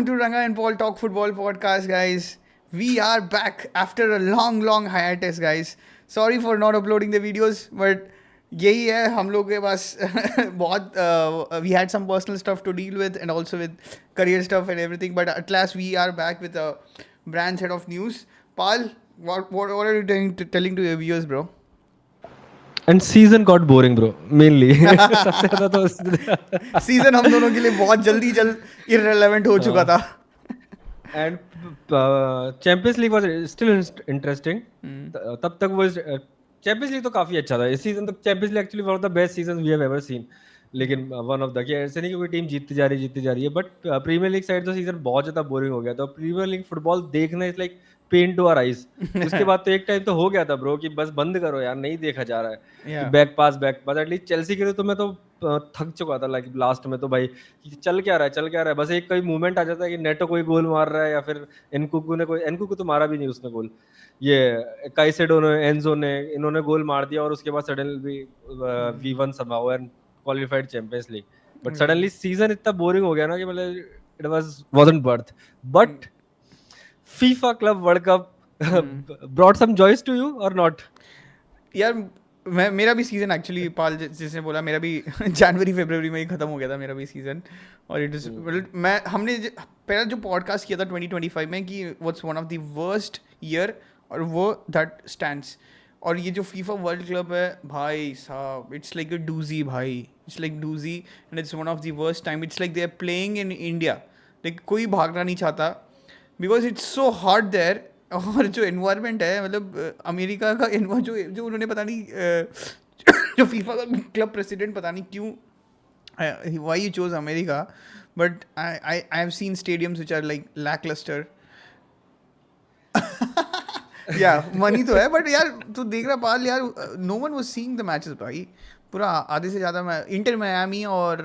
Welcome to Ranga and Paul Talk Football podcast, guys. We are back after a long hiatus, guys. Sorry for not uploading the videos, but यही है हम लोग के पास बहुत we had some personal stuff to deal with and also with career stuff and everything, but at last we are back with a brand set of news. Pal, what are you telling to your viewers, bro? And season got boring bro mainly सबसे ज्यादा तो season हम दोनों के लिए बहुत जल्दी irrelevant हो चुका था. And champions league was still interesting तब तक वो चैंपियंस लीग तो काफी अच्छा था इस सीजन तक Champions League actually one of the best seasons we have ever seen लेकिन वन ऑफ द कि ऐसे नहीं कि कोई टीम जीतती जा रही है बट प्रीमियर लीग साइड तो सीजन बहुत ज्यादा बोरिंग हो गया था प्रीमियर लीग फुटबॉल देखना is like pain to our eyes उसके बाद तो एक टाइम तो हो गया था ब्रो कि बस बंद करो यार नहीं देखा जा रहा है कि बैक पास एटलीस्ट चेल्सी के लिए तो मैं तो थक चुका था लाइक लास्ट में तो भाई कि चल क्या रहा है बस एक कोई मूवमेंट आ जाता है कि नेटो कोई गोल मार रहा है या फिर एनकुकू तो मारा भी नहीं उसने गोल ये काइसेडो ने एंजो ने इन्होंने गोल मार दिया और उसके बाद suddenly we won somehow and qualified champions league but suddenly season इतना बोरिंग हो गया ना कि मतलब it wasn't worth but FIFA Club World Cup brought some joys to you or not? यार मेरा भी सीज़न एक्चुअली पाल जिसने बोला मेरा भी जनवरी फरवरी में ही ख़त्म हो गया था मेरा भी सीज़न और इट इज़ हमने पहला जो पॉडकास्ट किया था 2025 में कि what's one of the worst year और वो दैट स्टैंड्स और ये जो फीफा वर्ल्ड क्लब है भाई साहब इट्स लाइक अ डूजी भाई इट्स लाइक डूजी and it's one of the worst time it's like they are playing in India like कोई भागना नहीं चाहता because it's so hot there और जो एनवायरनमेंट है मतलब अमेरिका का जो उन्होंने पता नहीं जो फीफा का क्लब प्रेसिडेंट पता नहीं क्यों why you chose America but I have seen stadiums which are like lacklustre या मनी तो है बट यार तू देख रहा पाल यार no one was seeing the matches भाई पूरा आधे से ज़्यादा मैं इंटर मियामी और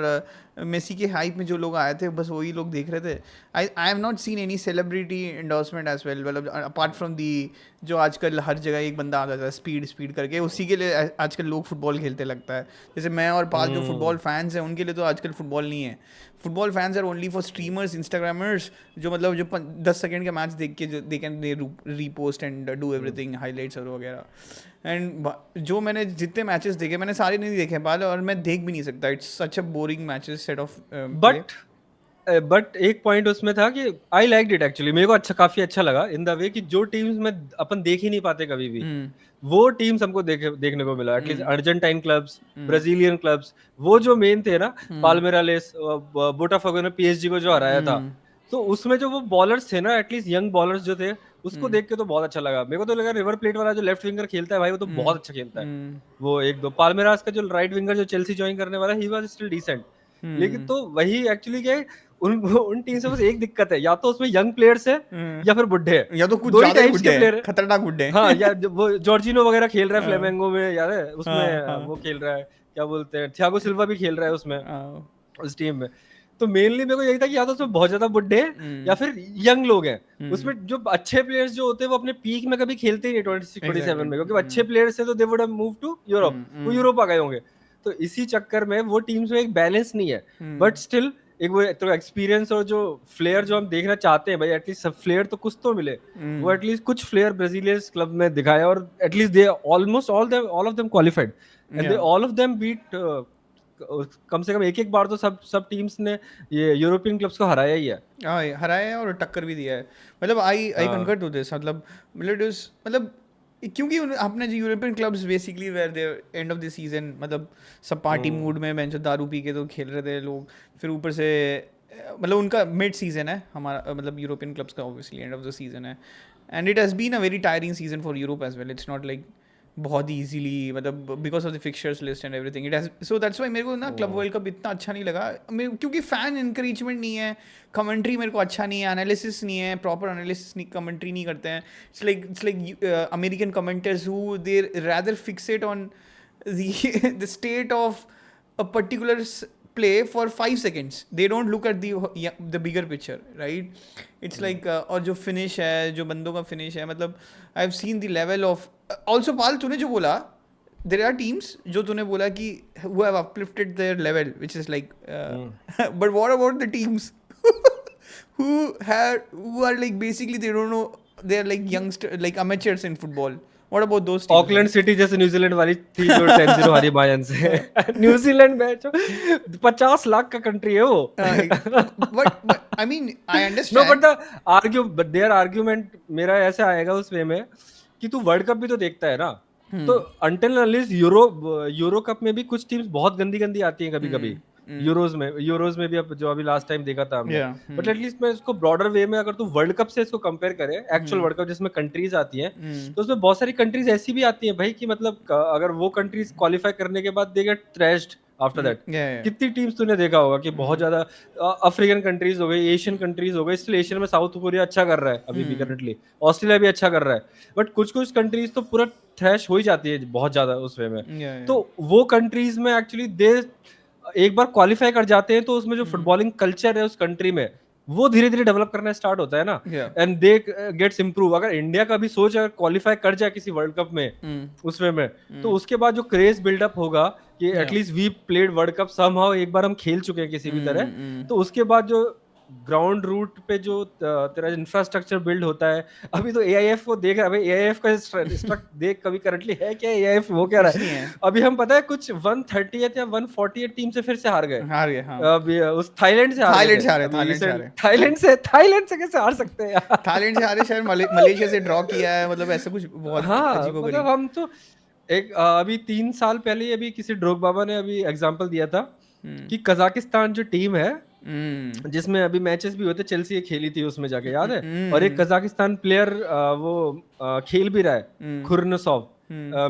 मेसी के हाइप में जो लोग आए थे बस वही लोग देख रहे थे I have not seen any celebrity endorsement as well मतलब अपार्ट फ्रॉम दी जो आजकल हर जगह एक बंदा आ जाता है स्पीड करके उसी के लिए आजकल लोग फुटबॉल खेलते लगता है जैसे मैं और पाल जो फुटबॉल फैंस हैं उनके लिए तो आजकल फुटबॉल नहीं है football fans are only for streamers instagrammers जो मतलब जो 10 सेकंड का मैच देख के they can repost and do everything highlights और वगैरह एंड जो मैंने जितने मैचेस देखे मैंने सारे नहीं देखे पाल और मैं देख भी नहीं सकता it's such a boring matches set of but एक पॉइंट उसमें था कि आई लाइक्ड इट एक्चुअली मेरे को काफी अच्छा लगा इन द वे कि जो टीम्स में अपन देख ही नहीं पाते कभी भी वो टीम्स हमको देखने को मिला at least Argentine clubs Brazilian clubs वो जो मेन थे ना पाल्मेरालेस बोटाफोगो ने पीएसजी को जो हराया था तो उसमें जो वो बॉलर्स थे ना एटलीस्ट यंग बॉलर्स जो थे उसको देख के तो बहुत अच्छा लगा मेरे को तो लगा रिवर प्लेट वाला जो लेफ्ट विंगर खेलता है भाई वो तो बहुत अच्छा खेलता है वो एक दो पाल्मेरास का जो राइट विंगर जो चेल्सी ज्वाइन करने वाला ही वाज स्टिल डिसेंट लेकिन तो वही एक्चुअली क्या है उन टीम से बस एक दिक्कत है या तो उसमें यंग प्लेयर्स है या फिर बुढ़े हैं या तो कुछ ज्यादा ही बुढ़े हैं खतरनाक बुढ़े हाँ यार वो जॉर्जिनो वगैरह खेल रहा है फ्लेमेंगो में यार है उसमें वो खेल रहा है क्या बोलते हैं थियागो सिल्वा भी खेल रहा है उसमें उस टीम में तो मेनली मेरे को यही था कि या तो उसमें बहुत ज्यादा बुढ़े या फिर यंग लोग हैं उसमें जो अच्छे प्लेयर्स जो होते हैं वो अपने पीक में कभी खेलते ही नहीं 26-27 में क्योंकि अच्छे प्लेयर्स हैं तो they would have move to Europe वो यूरोप आ गए होंगे तो इसी चक्कर में वो टीम्स में एक बैलेंस नहीं है बट स्टिल एक वो तो एक्सपीरियंस और जो फ्लेयर जो हम देखना चाहते हैं भाई एटलीस्ट सब फ्लेयर तो कुछ तो मिले वो एटलीस्ट कुछ फ्लेयर ब्राजीलियन क्लब में दिखाया और at least they almost all of them qualified and they all of them beat कम से कम एक बार तो सब टीम्स ने ये यूरोपियन क्लब्स को हराया ही है हराया है और टक्कर भी दिया है मतलब आई कंकर टू दिस मतलब क्योंकि आपने जो European clubs basically where they end of the season मतलब सब पार्टी मूड में बेंच दारू पी के तो खेल रहे थे लोग फिर ऊपर से मतलब उनका मिड सीजन है हमारा मतलब यूरोपियन क्लब्स का obviously end of the season है and it has been a very tiring season for Europe as well it's not like बहुत ईजीली मतलब because of the fixtures list and everything it has so that's why मेरे को ना club world cup इतना अच्छा नहीं लगा क्योंकि फैन इंकरेजमेंट नहीं है कमेंट्री मेरे को अच्छा नहीं है एनालिसिस नहीं है प्रॉपर एनालिसिस नहीं कमेंट्री नहीं करते हैं it's like American commenters who they rather Fixit on the state of a particular play for 5 seconds they don't look at the bigger picture right it's like और जो finish है जो बंदों का finish है मतलब I've seen the level of also पाल तूने जो बोला there are teams जो तूने बोला कि who have uplifted their level which is like but what about the teams who are like basically they don't know, they are like youngster, like amateurs in football. What about those teams? Auckland city जैसे New Zealand वाली थी जो 10-0 हारी Bayern से। New Zealand match 50 lakh का country है वो। But I mean I know understand. But the their argument मेरा ऐसे आएगा उस वे में कि तू वर्ल्ड कप भी तो देखता है ना, तो अंटिल अनलेस यूरो कप में भी कुछ टीम्स बहुत गंदी गंदी आती हैं कभी कभी। यूरोज में भी अब जो अभी लास्ट टाइम देखा था हमने, Yeah. बट एटलीस्ट मैं इसको ब्रॉडर वे में अगर तू वर्ल्ड कप से इसको कंपेयर करे, एक्चुअल वर्ल्ड कप जिसमें कंट्रीज आती हैं, तो उसमें बहुत सारी कंट्रीज ऐसी भी आती हैं भाई कि मतलब अगर वो कंट्रीज क्वालिफाई करने के बाद they get thrashed after that. Yeah. कितनी टीम्स तूने देखा होगा कि बहुत ज्यादा अफ्रीकन कंट्रीज हो गई, एशियन कंट्रीज हो गई, स्टिल एशियन में साउथ कोरिया अच्छा कर रहा है अभी भी करंटली, ऑस्ट्रेलिया भी अच्छा कर रहा है, बट कुछ कुछ कंट्रीज तो पूरा थ्रैश हो ही जाती है बहुत ज्यादा उस वे में। Yeah. तो वो कंट्रीज में एक्चुअली दे एक बार क्वालिफाई कर जाते हैं तो उसमें जो फुटबॉलिंग कल्चर है उस कंट्री में वो धीरे धीरे डेवलप करना स्टार्ट होता है ना, Yeah. And they gets improve. अगर इंडिया का भी सोच अगर क्वालिफाई कर जाए किसी वर्ल्ड कप में उस वे में, तो उसके बाद जो क्रेज बिल्डअप होगा कि at least we played world cup somehow, एक बार हम खेल चुके हैं किसी भी तरह, तो उसके बाद जो ग्राउंड रूट पे जो तेरा इंफ्रास्ट्रक्चर बिल्ड होता है, अभी तो एआईएफ को देख रहा है भाई, एआईएफ का स्ट्रक्चर देख कभी करंटली है क्या एआईएफ, वो क्या रहा है अभी हम पता है कुछ 130 या 148 टीम से फिर से हार गए। हाँ। अभी उस थाईलैंड से थाईलैंड से कैसे हार सकते हैं यार? थाईलैंड से हारे, शायद मलेशिया से ड्रॉ किया है, मतलब ऐसा कुछ बहुत हाँ, अजीबोगरीब। मतलब हम तो एक अभी 3 साल पहले अभी किसी ड्रोग बाबा ने अभी एग्जांपल दिया था कि कजाकिस्तान जो टीम है जिसमें अभी मैचेस भी होते, चेल्सी खेली थी उसमें जाके, याद है? और एक कजाकिस्तान प्लेयर वो खेल भी रहा है, खुरनसोव,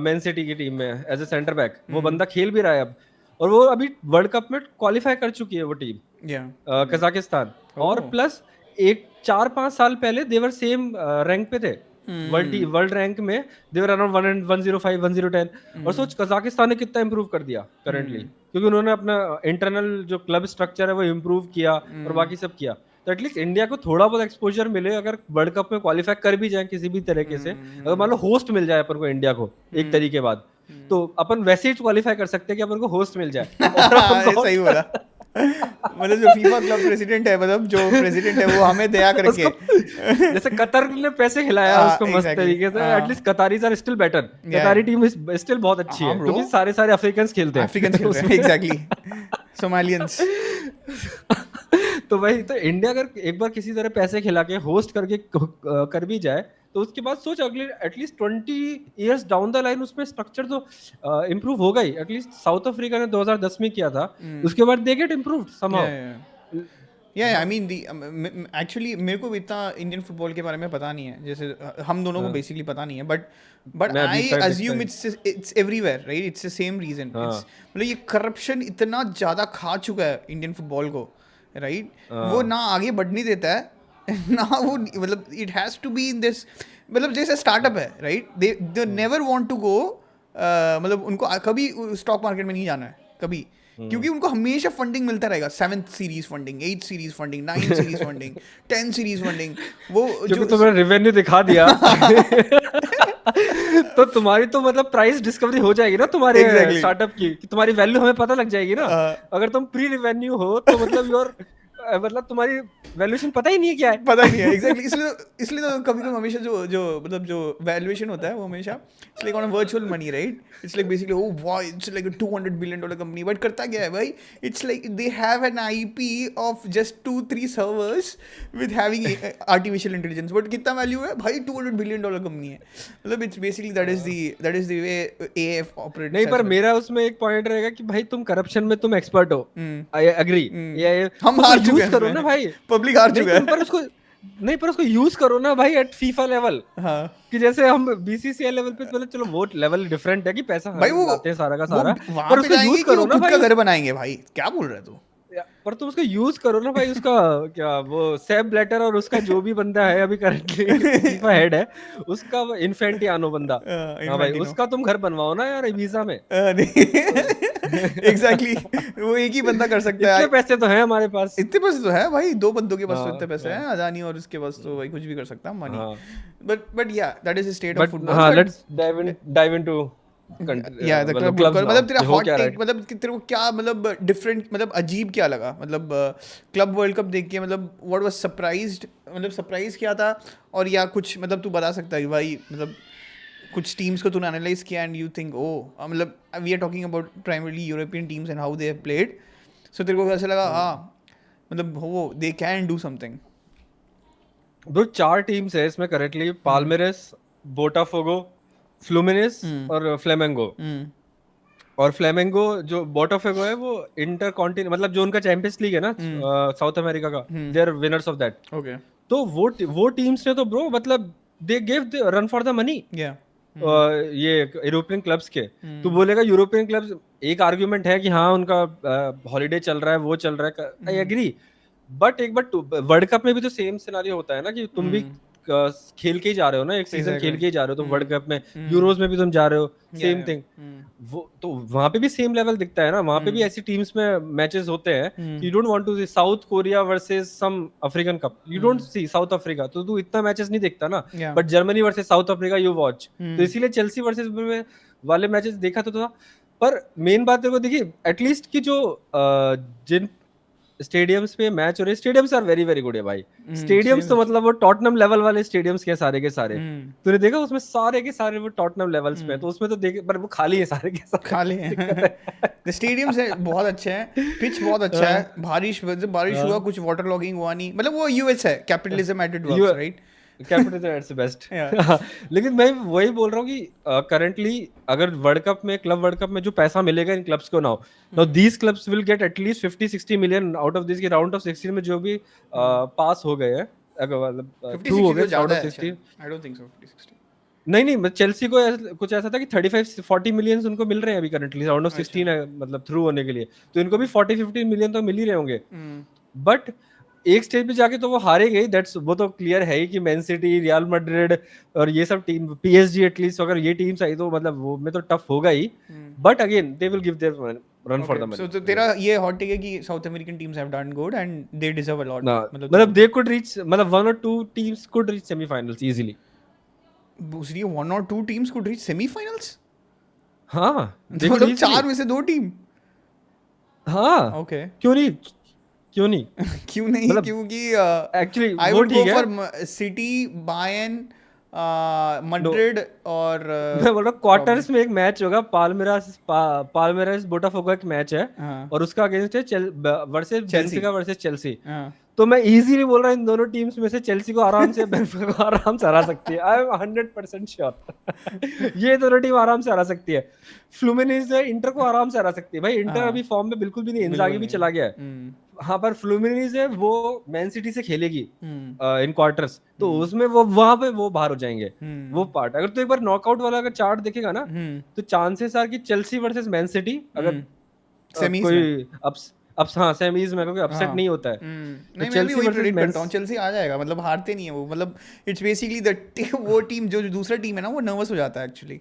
मैन सिटी की टीम में एज ए सेंटर बैक, वो बंदा खेल भी रहा है अब, और वो अभी वर्ल्ड कप में क्वालिफाई कर चुकी है वो टीम कजाकिस्तान। और प्लस एक 4-5 साल पहले देवर सेम रैंक पे थे वर्ल्ड रैंक में, देवर अराउंड 105 110, और सोच कजाकिस्तान ने कितना इंप्रूव कर दिया करंटली, क्योंकि उन्होंने अपना इंटरनल जो क्लब स्ट्रक्चर है वो इंप्रूव किया और बाकी सब किया। तो एटलीस्ट इंडिया को थोड़ा बहुत एक्सपोजर मिले अगर वर्ल्ड कप में क्वालिफाई कर भी जाए किसी भी तरीके से, अगर मान लो होस्ट मिल जाए अपन को इंडिया को एक तरीके बाद, तो अपन वैसे ही क्वालिफाई कर सकते हैं कि अपन को होस्ट मिल जाए। सही बोला। मतलब जो फीफा क्लब प्रेसिडेंट है, मतलब जो प्रेसिडेंट है वो हमें दया करके जैसे कतर ने पैसे खिलाया उसको मस्त तरीके से, at least Qataris are still better, Qatari team is still बहुत अच्छी है क्योंकि सारे अफ्रीकन्स खेलते हैं, एग्जैक्टली, सोमालियंस। तो भाई, तो इंडिया अगर एक बार किसी तरह पैसे खिला के होस्ट करके कर भी जाए, तो उसके बाद सोच अगले at least 20 years down the line उसमें स्ट्रक्चर तो इम्प्रूव होगा ही। एटलीस्ट साउथ अफ्रीका ने 2010 में किया था, उसके बाद they get improved somehow. I mean actually मेरे को इतना इंडियन फुटबॉल के बारे में पता नहीं है, जैसे हम दोनों को बेसिकली पता नहीं है, but I assume it's everywhere, right? It's the same reason. मतलब ये करप्शन इतना ज़्यादा खा चुका है इंडियन फुटबॉल को, राइट? वो ना आगे बढ़ने देता है ना वो, मतलब it has to be in this, मतलब जैसे स्टार्टअप है, right? They never want to go, मतलब उनको कभी स्टॉक मार्केट में नहीं जाना है कभी, क्योंकि उनको हमेशा फंडिंग मिलता रहेगा, 7th series funding, 8th series funding, 9th series funding, 10th series funding, वो जो तुमने रेवेन्यू दिखा दिया तो तुम्हारी तो मतलब प्राइस डिस्कवरी हो जाएगी ना तुम्हारे स्टार्टअप की, तुम्हारी वैल्यू हमें पता लग जाएगी ना। अगर तुम प्री रेवेन्यू हो तो मतलब योर मतलब तुम्हारी वैल्यूएशन पता ही नहीं है क्या है, पता ही नहीं है। एग्जैक्टली, इसलिए तो कभी कभी हमेशा जो मतलब जो वैल्यूएशन होता है वो हमेशा it's like on a virtual money, right? It's like basically oh वाह, it's like a $200 billion company, but करता क्या है भाई? It's like they have an IP of just 2-3 servers with having artificial intelligence, but कितना value है भाई? $200 billion company है। मतलब it's basically that is the way AF operates. नहीं, पर मेरा उसमें एक पॉइंट रहेगा कि भाई तुम करप्शन में तुम एक्सपर्ट हो, आई एग्री, हम हार चुके हैं करो ना भाई, पब्लिक हार चुका है, पर उसको यूज करो ना भाई एट फीफा लेवल। हाँ, कि जैसे हम बीसीसीआई लेवल पे मतलब चलो वो लेवल डिफरेंट है कि पैसा भाई वो आते हैं सारा का सारा, पर उसको यूज करो ना भाई, खुद का घर बनाएंगे भाई, क्या बोल रहे तू? पर तुम उसको यूज करो ना भाई, उसका क्या वो सेप ब्लैटर और उसका जो भी बंदा है अभी करंटली फीफा हेड है उसका, वो इन्फेंटियानो बंदा, हाँ भाई, उसका तुम घर बनवाओ ना यार वीजा में। एग्जैक्टली, वो एक ही बंदा कर सकता है। इतने पैसे तो हैं हमारे पास, इतने पैसे तो है भाई, 2 बंदों के पास तो इतने पैसे हैं, अदानी और उसके पास तो भाई कुछ भी कर सकता है मनी। बट या that is the state of football. हां, लेट्स डाइव इनटू या द क्लब क्लब्स मतलब तेरा हो हॉट क्या रहा टेक, मतलब कि तेरे को क्या मतलब डिफरेंट, मतलब अजीब क्या लगा, मतलब क्लब वर्ल्ड कप देख के, मतलब व्हाट वाज सरप्राइज्ड, मतलब सरप्राइज क्या था, और या कुछ मतलब तू बता सकता है कि भाई मतलब कुछ टीम्स को तूने एनालाइज किया एंड यू थिंक ओ, मतलब we are talking about primarily European teams and how they have played, so तेरे को कैसा लगा, हाँ मतलब वो they can do something? Bro 4 teams है इसमें करेंटली, पाल्मेरेस, बोटाफोगो, फ्लूमिनिस हम्म और फ्लेमेंगो। हम्म और फ्लेमेंगो जो बोटाफोगो है वो इंटर कॉन्टिनेंट, मतलब जो उनका चैंपियंस लीग है ना साउथ अमेरिका का, they are winners of that. Okay तो वो टीम्स ने तो ब्रो मतलब they give run for the money या ये यूरोपियन क्लब्स के। तू बोलेगा यूरोपियन क्लब्स, एक आर्ग्यूमेंट है कि हाँ उनका हॉलीडे चल रहा है, वो चल रहा है, आई एग्री। बट एक बार वर्ल्ड कप में भी तो सेम सिनारियो होता है ना कि तुम भी खेल के ही जा रहे हो ना, एक सीजन खेल एग्जैक्टली के ही जा रहे हो, तो वर्ल्ड कप में यूरोज में भी तुम जा रहे हो, या सेम थिंग। वो तो वहां पे भी सेम लेवल दिखता है ना, वहां पे भी ऐसी टीम्स में मैचेस होते हैं कि you don't want to see South Korea versus some African cup, you don't see South Africa, तो तू इतना मैचेस नहीं देखता ना। या but Germany versus South Africa you watch, तो इसीलिए चेल्सी वर्सेस वाले मैचेस देखा तो था। पर मेन बात देखो, देखिए एटलीस्ट कि जो जिन स्टेडियम्स पे मैच हो रहे, stadiums are very very good है भाई। स्टेडियम्स तो मतलब वो टॉटनम लेवल वाले स्टेडियम्स के सारे के सारे, तूने देखा उसमें सारे के सारे वो टॉटनम लेवल्स पे हैं, तो उसमें तो देखे, पर वो खाली है सारे के सारे, खाली दिक्कत है है। द स्टेडियम्स है बहुत अच्छे हैं, पिच बहुत अच्छा है, बारिश बारिश हुआ, कुछ वाटर लॉगिंग हुआ नहीं, मतलब वो यूएस है, capitalism at it works, right? Capital at its best. या लेकिन मैं वही बोल रहा हूँ कि करंटली अगर वर्ल्ड कप में, क्लब वर्ल्ड कप में जो पैसा मिलेगा इन क्लब्स को, now now these clubs will get at least 50-60 million out of this, के राउंड ऑफ 16 में जो भी पास हो गए हैं, अगर मतलब 50 थ्रू हो 60 गए तो राउंड ज़्यादा ऑफ है 16। शायद, आई डोंट थिंक सो 50 60। नहीं चेल्सी को कुछ ऐसा था कि 35-40 मिलियन उनको मिल रहे हैं अभी करंटली, राउंड ऑफ अच्छा 16 है मतलब थ्रू होने के लिए, तो इनको भी 40-50 मिलियन तो मिल ही रहे होंगे। हम्म बट एक स्टेज पे जाके तो वो हारे गई, दैट्स वो तो क्लियर है ही कि मैन सिटी, रियल मैड्रिड और ये सब टीम, पीएसजी एटलीस्ट अगर ये टीम्स आई तो मतलब वो में तो टफ होगा ही। But again they will give their run for okay, the so money तो तेरा ये हॉट टेक है कि south American teams have done good and they deserve a lot, ना, मतलब मतलब दे कुड रीच, मतलब 1 or 2 teams could reach semifinals easily. दूसरी 1 or 2 teams could reach semifinals? हाँ दे कुड मतलब इजीली। 4 में से 2 टीम? हाँ ओके क्यों नहीं, क्यों नहीं, क्यों नहीं? मतलब क्योंकि एक्चुअली आई वो वुड गो ठीक है। For city, Bayern, no, Madrid और मैं बोल रहा हूँ प्रॉब्ली, क्वार्टर्स में एक मैच होगा, पाल्मेरास बोटाफोगो एक मैच है, हाँ और उसका अगेंस्ट है वर्सेस चेल्सी, बेंफिका वर्सेस चेल्सी। हाँ तो मैं इजीली बोल रहा हूँ इन दोनों टीम्स में से चेल्सी को आराम से बेंफिका को आराम से हरा सकती है, आई एम 100% श्योर। ये दोनों टीम आराम से हरा सकती है। फ्लूमिनीज है, इंटर को आराम से हरा सकती है भाई, इंटर हाँ अभी फॉर्म में बिल्कुल भी नहीं, बिल्कुल इंजागी भी नहीं, चला गया है। हाँ पर फ्लूमिनीज है वो मैन सिटी से खेलेगी हम्म इन क्वार्टर्स, तो उसमें वो वहां पे वो बाहर हो जाएंगे। वो हम्म पार्ट अगर तो एक बार नॉकआउट वाला अगर चार्ट देखेगा ना, हम्म तो चांसेस आर कि चेल्सी वर्सेस मैन सिटी, अगर सेमीज में, कोई अप्स हाँ सेमीज में कोई अपसेट हाँ नहीं होता है, तो नहीं मैं भी चेल्सी वही वर्सेस प्रेडिक्ट मैन, करता हूँ, चेल्सी आ जाएगा, मतलब हारते नहीं है वो, मतलब इट्स बेसिकली द वो टीम जो दूसरा टीम है ना वो नर्वस हो जाता है एक्चुअली,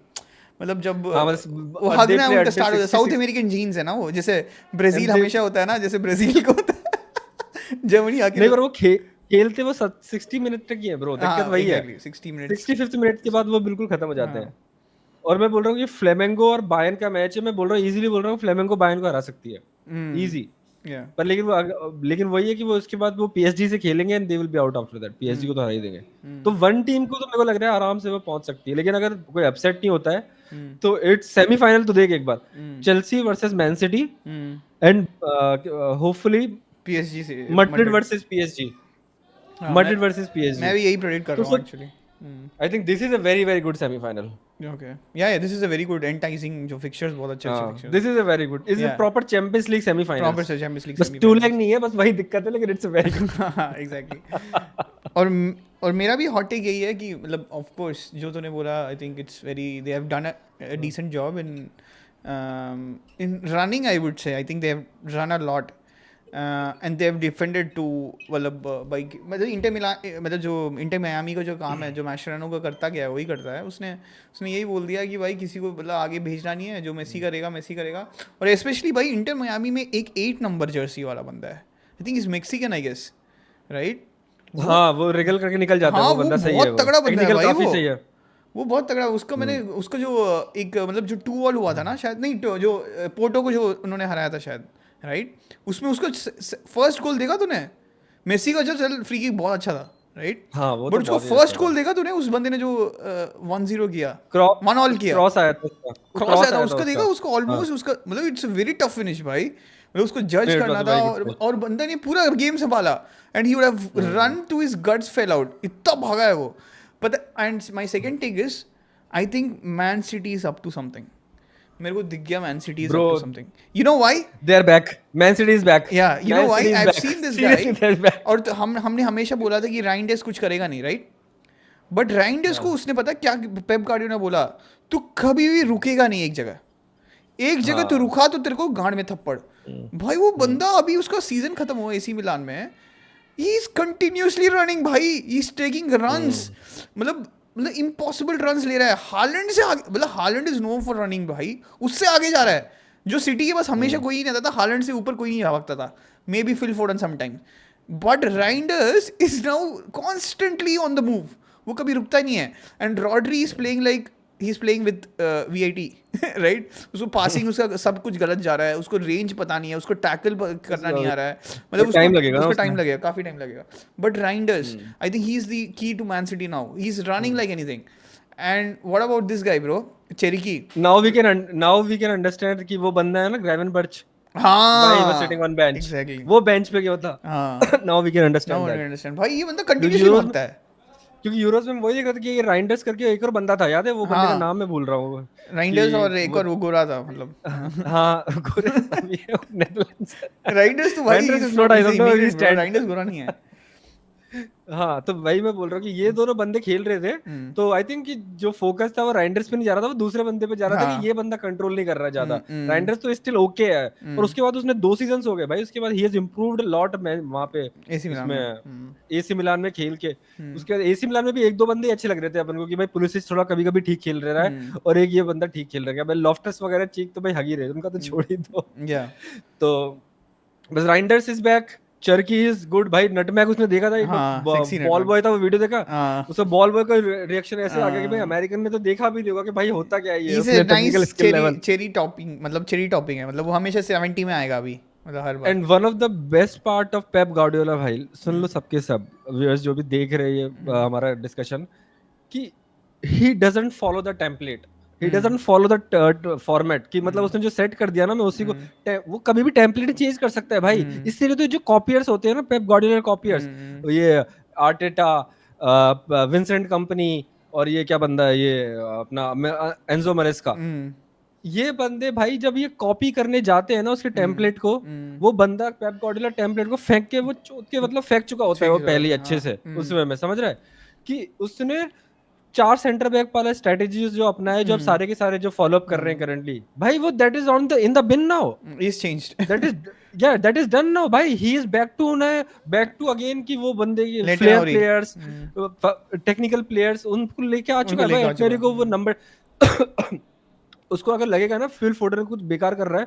मतलब जब हाँ वो मतलब दे हगना प्ले उनका अंटिल स्टार्ट होता है, साउथ 66 अमेरिकन जीन्स है ना वो, जैसे ब्राजील एंड दे, हमेशा होता है ना, जैसे ब्राजील को होता है जर्मनी आके नहीं पर वो खेलते वो 60 मिनट तक ही है ब्रो, दिक्कत हाँ वही है। एग्जैक्टली 60 मिनट्स, 65th मिनट के बाद वो बिल्कुल खत्म हो जाते हैं। हाँ और मैं बोल रहा हूँ कि फ्लेमेंगो और बायर्न का मैच है, मैं बोल रहा हूँ इजीली बोल रहा हूँ फ्लेमेंगो बायर्न को हरा सकती है, इजी। या पर लेकिन वही है कि वो उसके बाद वो पीएसजी से खेलेंगे and they will be out after that, PSG को तो हरा ही देंगे। तो वन टीम को तो मेरे को लग रहा है आराम से वो पहुंच सकती है, लेकिन अगर कोई अपसेट नहीं होता है तो इट्स सेमीफाइनल तो देख एक बार, Chelsea versus Man City and hopefully PSG से मैड्रिड मैड्रिड, वर्सेस पीएसजी, हाँ मैड्रिड वर्सेस मैं पीएसजी। भी यही प्रेडिक्ट कर तो रहा हूँ so actually. I think this is a very very good semifinal. Okay yeah this is a very good enticing, जो फिक्चर्स बहुत अच्छे अच्छे हाँ fixtures this is a very good, is a yeah proper Champions League proper semifinals. से champions league बस to leg semifinals. नहीं है, बस वही दिक्कत है, लेकिन इट्स अ वेरी गुड। हाँ एग्जैक्टली। और और मेरा भी हॉट टेक यही है कि मतलब ऑफ कोर्स जो तूने बोला, I think it's very, they have done a decent job in running, I would say, I think they have run a lot and they have defended too, मतलब भाई मतलब इंटर मिला, मतलब जो इंटर मियामी का जो काम है, जो मैशरानो का करता गया है वही करता है, उसने उसने यही बोल दिया कि भाई किसी को मतलब आगे भेजना नहीं है, जो मेसी करेगा मेसी करेगा। और स्पेशली भाई इंटर मियामी में एक 8 नंबर जर्सी वाला बंदा है, I think is Mexican I guess, right? वो हाँ वो रिगल करके निकल जाता है हाँ वो वो बंदा, सही है, बहुत वो तगड़ा बंदा है टेक्निकल भाई काफी वो, सही है। वो बहुत तगड़ा उसका मैंने उसका जो एक मतलब जो 2-2 हुआ था ना शायद, नहीं जो पोर्टो को जो उन्होंने हराया था शायद, राइट, उसमें उसको फर्स्ट गोल देखा तूने? मेसी का जो चल फ्री किक बहुत अच्छा था, राइट, हाँ वो बट तो उसको बहुत ही फर्स्ट अच्छा गोल था। देखा तूने उस बंदे ने जो 1-0 किया, क्रॉस 1-1 किया, क्रॉस आया था उसका, वो क्रॉस आया क्रॉस था आया था उसका, देखा उसका। उसको हाँ ऑलमोस्ट उसका मतलब इट्स वेरी टफ फिनिश भाई, मतलब उसको जज इट करना वाज अ था, वेरी गुड फिनिश। और बंदा ने पूरा गेम संभाला, एंड ही would have run to his guts fell out, इतना भागा है वो, पता। And my second take is, I think Man City is up to something, मेरे को दिख गया Man City is bro up to something, you know why? They are back, Man City is back, yeah you know man why City I is have back, seen this guy, seriously they are back. और तो हमने हमेशा बोला था कि राइंडर्स कुछ करेगा नहीं, राइट, बट राइंडर्स को उसने पता क्या पेप गार्डियोला ने बोला, तू कभी भी रुकेगा नहीं एक जगह, एक जगह तो हाँ रुका तो तेरे को गांड में थप्पड़। भाई वो बंदा अभी उसका सीजन खत्म हुआ एसी मिलान में, ही इज कंटिन्यूसली रनिंग भाई, ही इज टेकिंग रन्स, मतलब इम्पॉसिबल रन्स ले रहा है, हालैंड से आगे, मतलब Holland is known for running भाई, उससे आगे जा रहा है, जो सिटी के पास हमेशा कोई नहीं रहता था, हालैंड से ऊपर कोई नहीं भागता था, maybe Phil Foden sometimes, but Reijnders is now constantly on the move, वो कभी रुकता नहीं है, and Rodri is playing like he is playing with VIT, right, उसको पासिंग उसका सब कुछ गलत जा रहा है, उसको रेंज पता नहीं है, उसको टैकल करना नहीं आ रहा है, मतलब टाइम लगेगा ना उसको टाइम उसमें। लगेगा, काफी टाइम लगेगा, but Reijnders I think he is the key to Man City now, he is running like anything. And what about this guy bro, Cherki? Now we can understand कि वो बंदा है ना ग्रेवेनबर्च, भाई वाज सिटिंग हाँ on bench, exactly, वो bench पे क्यों था। हाँ, now we can now understand I that. Understand भाई, ये बंदा क्योंकि कंटिन्यूसली यूरोज भागता है। क्योंकि यूरोज में वही देख रहा था कि ये राइंडर्स करके एक और बंदा था, याद है वो बंदे का हाँ, नाम मैं भूल रहा हूँ राइंडर्स कि और एक वो और वो गोरा था मतलब हाँ गोरे का नाम ये है, नेदरलैंड्स। राइडर्स तो भाई Reijnders is is from not, I is don't know, he immigrant bro, stand. Reijnders गोरा नहीं है। हाँ तो वही मैं बोल रहा हूँ कि ये दोनों बंदे खेल रहे थे, तो आई थिंक कि जो फोकस था वो राइंडर्स पे नहीं जा रहा था, वो दूसरे बंदे पे जा रहा था कि हाँ, ये बंदा कंट्रोल नहीं कर रहा ज्यादा। राइंडर्स तो स्टिल ओके है, और उसके बाद उसने 2 सीजन्स हो गए भाई, उसके बाद ही हैज इंप्रूव्ड लॉट वहां पे एसी मिलान इसमें में। एसी मिलान में खेल के। उसके बाद एसी मिलान में भी 1-2 बंदे अच्छे लग रहे थे अपन को कि भाई पुलिसिच थोड़ा कभी कभी ठीक खेल रहा है, और एक ये बंदा ठीक खेल रहा है, भाई लॉफ्टस वगैरह चीक तो भाई हग ही रहे, उनका तो छोड़ ही दो। या तो बस राइंडर्स इज बैक, चर्की इज गुड भाई। नटमैग उसने देखा था एक हाँ, सेक्सी बॉल नेटवर्क, बॉय था, वो वीडियो देखा, हाँ, उसका बॉल बॉय का रिएक्शन ऐसे आ गया कि भाई हाँ, अमेरिकन ने तो देखा भी नहीं होगा कि भाई होता क्या है ये, इज ए उसने nice technical skill cherry level. Cherry topping, मतलब चेरी टॉपिंग है, मतलब वो हमेशा 70 में आएगा अभी, मतलब हर बार। And one of the best part of Pep Guardiola भाई, सुन लो सबके सब व्यूअर्स जो भी देख रहे हैं हमारा डिस्कशन, कि he doesn't follow the template, he doesn't follow the format, कि मतलब उसने जो सेट कर दिया ना मैं उसी को वो कभी भी टेम्पलेट चेंज कर सकता है भाई। इसलिए तो जो कॉपियर्स होते हैं ना पेप गार्डियोला कॉपियर्स, ये आर्टेटा, विंसेंट कंपनी, और ये क्या बंदा है ये अपना एंजो मरेस्का, ये बंदे भाई जब ये कॉपी करने जाते हैं ना उसके टेम्पलेट को, वो बंदा पेप गार्डियोला टेम्पलेट को फेंक के वो चोट के मतलब फेंक चुका होता है वो पहले ही अच्छे से उसमें, मैं समझ रहा है कि उसने 4 सेंटर बैक वाला स्ट्रेटेजीज जो अपनाए, जो अब सारे के सारे जो फॉलो अप कर रहे हैं करंटली भाई, वो that is on the in the bin now, is changed, that is या दैट इज डन नाउ भाई, he is back to again कि वो बंदे की लेटेन फ्लेयर और प्लेयर्स, टेक्निकल प्लेयर्स उनको लेके आ चुका उनको है भाई। लेके आ चुका मेरे को वो नंबर उसको अगर लगेगा ना फिल फोर्डन कुछ बेकार कर रहा है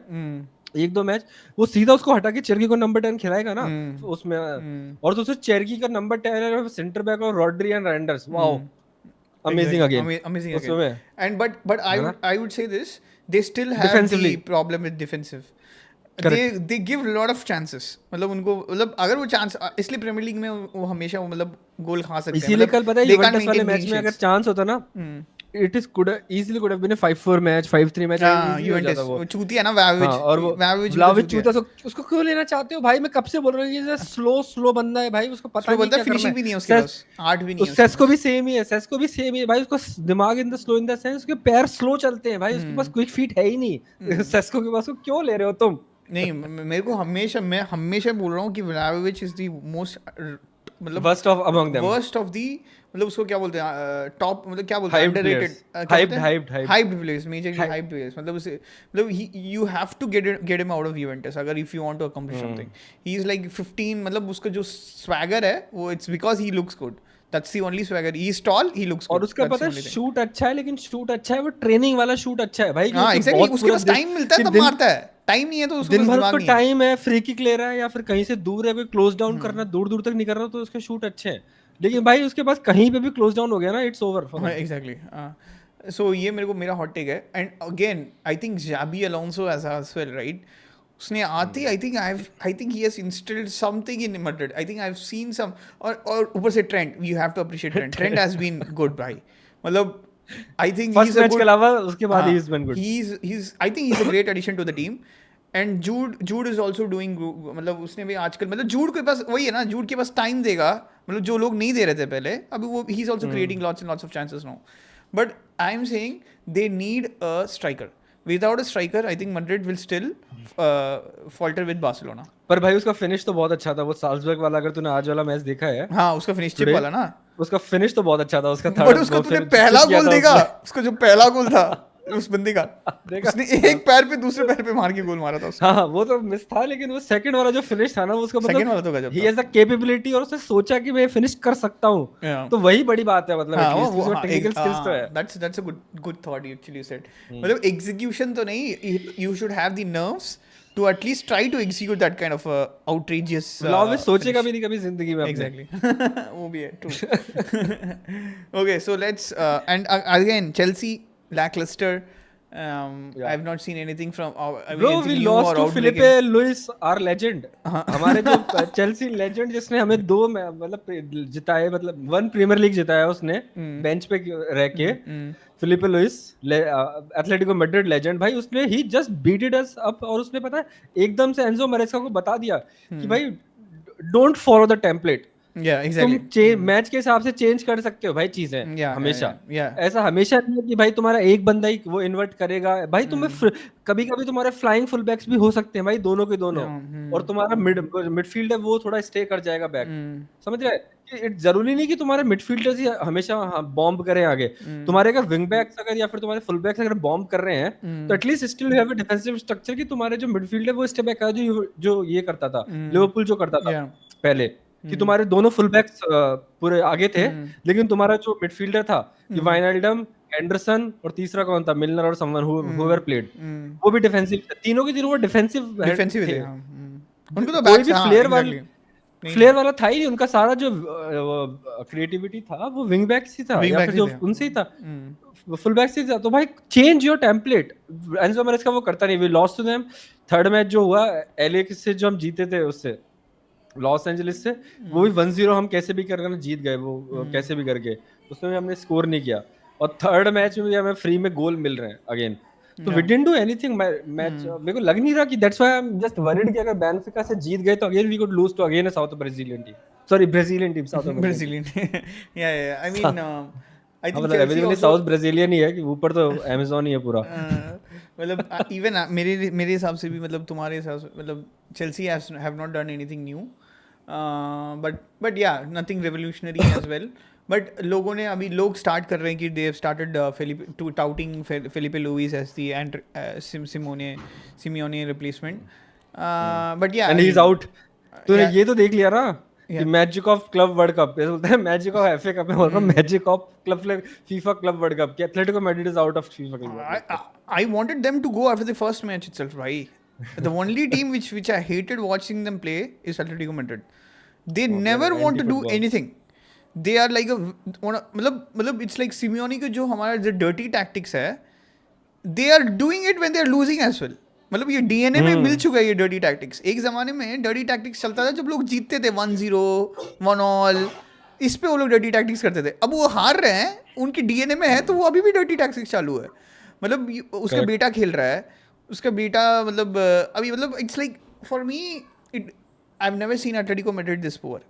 1-2 मैच, वो सीधा उसको हटा के चेरकी को नंबर 10 खिलाएगा ना उसमें, और तो उससे चेरकी का नंबर 10 है सेंटर बैक और Rodri and Reijnders, wow amazing again amazing again. उसमें, And but I है ना would say this, they still have the defensively. problem with defensive. Correct, they give a lot of chances, मतलब उनको मतलब अगर वो chance, इसलिए प्रीमियर लीग में वो हमेशा वो मतलब गोल खा सकते हैं, इसीलिए मतलब कल पता है they can't यूवेंटस वाले maintain मैच clean में अगर sheets. चांस होता ना, it is could easily could have been a 5-4 match, 5-3 match हाँ, इजीली हो जाता यूवेंटस वो। वो चूतिया ना, हाँ और वो Vlahovic भी तो व्लाहोविच चूतिया चूता, उसको क्यों लेना चाहते हो भाई, मैं कब से बोल रहा हूँ ये स्लो बंदा है भाई, उसको पता स्लो नहीं बंदा, क्या करना फिनिशिंग है। भी नहीं है उसके पास, आर्ट भी नहीं है उस उसके सेस्को भी पास। सेम ही है, सेस्को भी सेम ही है भाई, उसको दिमाग in the slow in the sense उसके पैर स्लो चलते हैं भाई, उसके पास क्विक फीट है ही नहीं सेस्को के पास, को क्यों ले रहे हो तुम। नहीं, मेरे को हमेशा, मैं हमेशा बोल रहा हूँ कि Vlahovic इज द मोस्ट, मतलब worst of among them, worst of the, मतलब उसको क्या बोलते हैं, टॉप, मतलब क्या बोलते हैं, हाइप्ड अंडररेटेड, प्लेयर्स, क्या बोलते हैं, hyped hyped players, majorly hyped players, मतलब उसे, मतलब you have to get him out of Juventus अगर if you want to accomplish something. He is like 15, मतलब उसका जो स्वैगर है वो, it's because he looks good, that's the only swagger, he is tall, he looks और good, उसका पता है शूट अच्छा है, लेकिन शूट अच्छा है वो ट्रेनिंग वाला शूट अच्छा है भाई, कि हाँ उसे एग्जैक्टली, बहुत उसके पूरा पास टाइम मिलता है तब मारता है, टाइम नहीं है तो उसको दिन बस भर दिमाग उसको नहीं है। टाइम है, फ्री किक ले रहा है या फिर कहीं से दूर है, कोई क्लोज डाउन करना, दूर दूर तक नहीं कर रहा, तो उसके शूट अच्छे हैं। लेकिन भाई उसके पास कहीं पे भी क्लोज डाउन हो गया ना, इट्स ओवर फॉर हाँ हिम। एग्जैक्टली। सो ये मेरे को मेरा हॉट टेक है। And again I think Xabi Alonso as well, right? उसने आते I think he has instilled something in Madrid. I think I have seen some, और ऊपर से Trent, you have to appreciate Trent, Trent has been good भाई। मतलब I think he first is a match के good, अलावा उसके बाद ही हाँ, is been good. he's I think he's a great addition to the team. And Jude is also doing, मतलब उसने भी आजकल, मतलब जूड के पास वही है ना, जूड के पास टाइम देगा, मतलब जो लोग नहीं दे रहे थे पहले, अभी वो ही is also creating lots and lots of chances now. But I am saying they need a striker. Without a striker I think Madrid will still falter with Barcelona. पर भाई उसका फिनिश तो बहुत अच्छा था, वो साल्जबर्ग वाला, अगर तूने आज वाला मैच देखा है हाँ उसका फिनिश चिप टुडे, वाला ना। उसका फिनिश तो बहुत अच्छा था, उसका बट थर्ड उसका वो तूने फिर पहला चिप किया गोल था देखा, उसने। उसका जो पहला गोल था उस बंदे का, देखा? उसने एक पैर पे दूसरे पैर पे मार के गोल मारा था उसका। हाँ वो तो मिस था, लेकिन वो सेकंड वाला जो फिनिश था ना, वो उसका सेकंड मतलब वाला तो गजब ही था। हैज द कैपेबिलिटी, और उसने सोचा कि मैं फिनिश कर सकता हूँ, Yeah. तो वही बड़ी बात है, मतलब हाँ एटलीस्ट वो उसमें हाँ टेक्निकल स्किल्स तो है। That's a good thought actually said. मतलब एग्जीक्यूशन तो नहीं, you should have the nerves to at least try to execute that kind of outrageous Vlahovic सोचेगा फिनिश। भी नहीं कभी जिंदगी में अपने। एग्जैक्टली वो भी है, true. Okay so let's end again Chelsea lacklustre. I have not seen anything from, I mean bro we anything new lost और to out Filipe breaking. Luis, our legend. हमारे जो चेल्सी लेजेंड, जिसने हमें दो मतलब जिताए, मतलब 1 प्रीमियर लीग जिताया उसने बेंच पे रह के, Filipe Luis, Atletico Madrid legend भाई, उसने ही जस्ट बीटेड अस अप, और उसने पता है एकदम से एंजो मैरेस्का को बता दिया कि भाई डोंट फॉलो द टेम्पलेट, या तुम एग्जैक्टली। मैच के हिसाब से चेंज कर सकते हो भाई चीजें या हमेशा। या ऐसा हमेशा नहीं है कि भाई तुम्हारा एक बंदा ही वो इन्वर्ट करेगा भाई, तुम्हें कभी कभी तुम्हारे फ्लाइंग फुल बैक्स भी हो सकते हैं भाई, दोनों के दोनों, और तुम्हारा मिडफील्ड है वो थोड़ा स्टे कर जाएगा बैक, समझ रहे हैं? कि जरूरी नहीं कि तुम्हारे मिडफील्डर्स ही हमेशा बॉम्ब करें आगे, तुम्हारे अगर विंग बैक्स अगर या फिर तुम्हारे फुल बैक्स अगर बॉम्ब कर रहे हैं, तो at least still you have a defensive structure, कि तुम्हारे जो मिडफील्ड है वो स्टे बैक है, जो ये करता था लिवरपूल जो करता था या पहले, कि तुम्हारे दोनों फुल बैक्स पूरे आगे थे, लेकिन तुम्हारा जो मिडफील्डर था कि वाइनल्डम, एंडरसन, और तीसरा कौन था, मिलनर, और समवन हूएवर प्लेड, वो भी डिफेंसिव थे, तीनों के तीनों वो डिफेंसिव डिफेंसिव थे थे। हाँ। उनको तो कोई बैक्स, भी हाँ एग्जैक्टली नहीं फ्लेयर था। वाला था ही नहीं, उनका सारा जो क्रिएटिविटी था वो विंग बैक्स ही था, विंग या बैक्स फिर ही जो थे। उनसे ही था, फुल बैक्स ही था। तो भाई change your template, Enzo Maresca वो करता नहीं, we lost to them. Third match जो हुआ एलए से, जो हम जीते थे उससे, लॉस एंजलिस से, वो भी 1-0 हम कैसे भी करके जीत गए, वो कैसे भी करके, उसमें भी हमने स्कोर नहीं किया, और थर्ड मैच में भी हमें फ्री में गोल मिल रहे हैं अगेन, तो we didn't do anything match. मेरे को लग नहीं रहा कि that's why I am just worried कि अगर बेनफिका से जीत गए तो again we could lose to again a South Brazilian team, sorry Brazilian team, South American team. Brazilian yeah I mean I हाँ थिंक मतलब Chelsea everyone also, South Brazilian ही है, कि ऊपर तो अमेज़न ही है पूरा। मतलब इवन मेरे मेरे हिसाब से भी, मतलब तुम्हारे हिसाब से, मतलब Chelsea have not done anything new, but yeah nothing revolutionary as well. But लोगों ने अभी, लोग स्टार्ट कर रहे हैं कि they have started to touting Filipe Luis as the end Simeone replacement, but yeah and I he is mean out. तूने या ये तो देख लिया ना कि या magic of Club world Cup, ऐसे बोलते हैं मैजिक ऑफ एफए कप में, बोल रहा हूँ magic of Club FIFA Club world Cup, कि Atletico Madrid is out of FIFA Club world Cup. I wanted them to go after the first match itself, right? The only team which I hated watching them play is Atletico Madrid. They never want anti to do football. anything. They are like a मतलब it's like Simeone के जो हमारा जो dirty tactics है, they are doing it when they are losing as well. मतलब ये DNA में मिल चुका है ये डर्टी टैक्टिक्स। एक जमाने में डर्टी टैक्टिक्स चलता था जब लोग जीतते थे 1-0 1-all, इस पे वो लोग डर्टी टैक्टिक्स करते थे। अब वो हार रहे हैं, उनकी डीएनए में है, तो वो अभी भी डर्टी टैक्टिक्स चालू है। मतलब उसका बेटा खेल रहा है, उसका बेटा मतलब अभी मतलब it's like for me it, I have never seen Atletico Madrid this poor.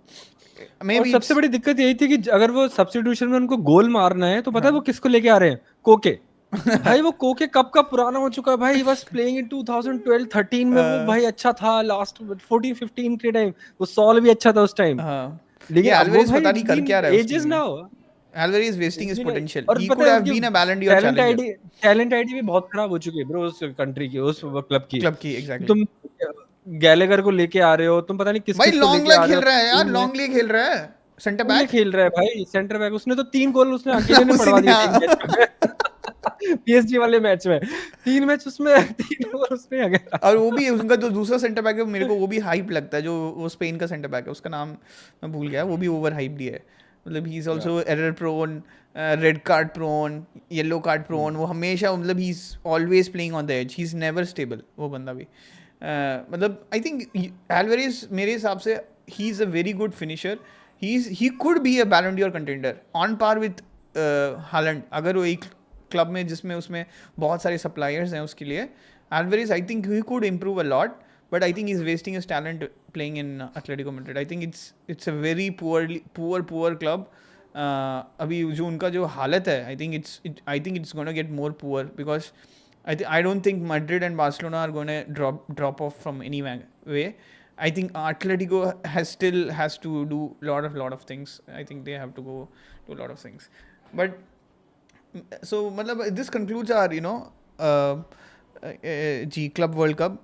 May और बी सबसे बड़ी दिक्कत यही थी कि अगर वो सब्स्टिट्यूशन में उनको गोल मारना है, तो पता है वो किसको लेके आ रहे हैं? कोके। भाई वो कोके कब का पुराना हो चुका है भाई, ही वाज प्लेइंग इन 2012-13 में, वो भाई अच्छा था, लास्ट 14-15 के टाइम वो सॉल भी अच्छा था उस टाइम, ये लेकिन अब वो एल्वेरेज भाई पता इट्स नहीं कर बीन क्या रहा है उस एजेस टीम में। Now. Alvarez is wasting his potential. और He पता could है have उसकी been a Ballon d'Or challenger. Talent ID भी बहुत खराब हो चुकी है ब्रो, उस कंट्री की, उस क्लब की। Club की exactly. तुम गैलेगर को लेके आ रहे हो, तुम पता नहीं किस भाई किस को लेके लॉन्गले आ रहे खेल हो रहा है यार, टीम में। लॉन्गले खेल रहा है सेंटर लॉन्गले बैक। खेल रहा है भाई सेंटर बैक, उसने तो 3 गोल उसने अकेले ने उसी पड़वा ने, दिए हाँ। 3 मैच में। पीएसजी वाले मैच में 3 मैच उसमें 3 गोल उसने आ गया। और वो भी उनका जो दूसरा सेंटर बैक है, मेरे को वो भी हाइप लगता है, जो वो स्पेन का सेंटर बैक है, उसका नाम मैं भूल गया, वो भी ओवर हाइप है। मतलब he is also error prone, red card prone, yellow card prone, वो हमेशा मतलब he is always playing on the edge, he is never stable वो बंदा भी। मतलब आई थिंक एल्वेरेज मेरे हिसाब से he is a very good finisher, he could be a Ballon d'Or contender on par with Haaland, अगर वो एक क्लब में जिसमें उसमें बहुत सारे सप्लायर्स हैं उसके लिए। Alvarez, I think he could improve a lot, but I think he's wasting his talent playing in Atletico Madrid. I think it's a very poor club. अभी जो उनका जो हालत है, I think it's going to get more poor because I don't think Madrid and Barcelona are going to drop off from any way. I think Atletico has to do lot of things. I think they have to go do a lot of things. But so मतलब this concludes our जी club world cup.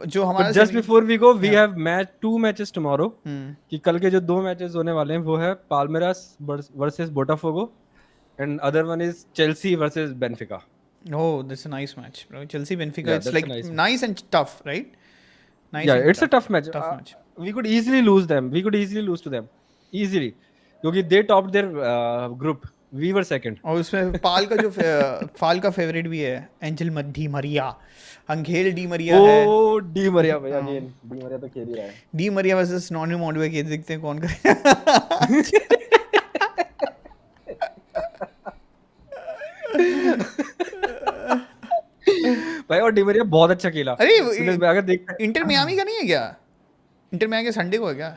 जो हमारा just before we go we have two matches tomorrow, कि कल के जो 2 matches होने वाले हैं वो है Palmeiras versus Botafogo and other one is Chelsea versus Benfica. Oh, that's a nice match, bro. Chelsea Benfica, Yeah, it's that's like a nice nice and tough, right? Nice yeah, and it's a tough match. match. We could easily lose them. We could easily lose to them. Easily. क्योंकि they topped their group. We were second. और उसमें पाल का favourite भी है, Angel Di Maria, Angel Di Maria है। ओ Di Maria भाई, again Di Maria तो खेल ही रहा है। डी मरिया वर्सेस नॉनी मॉडवे के देखते हैं कौन करेगा। भाई और डी मरिया बहुत अच्छा खेला। अरे अगर देख इंटर मियामी का नहीं है क्या? इंटर मियामी का संडे को है क्या?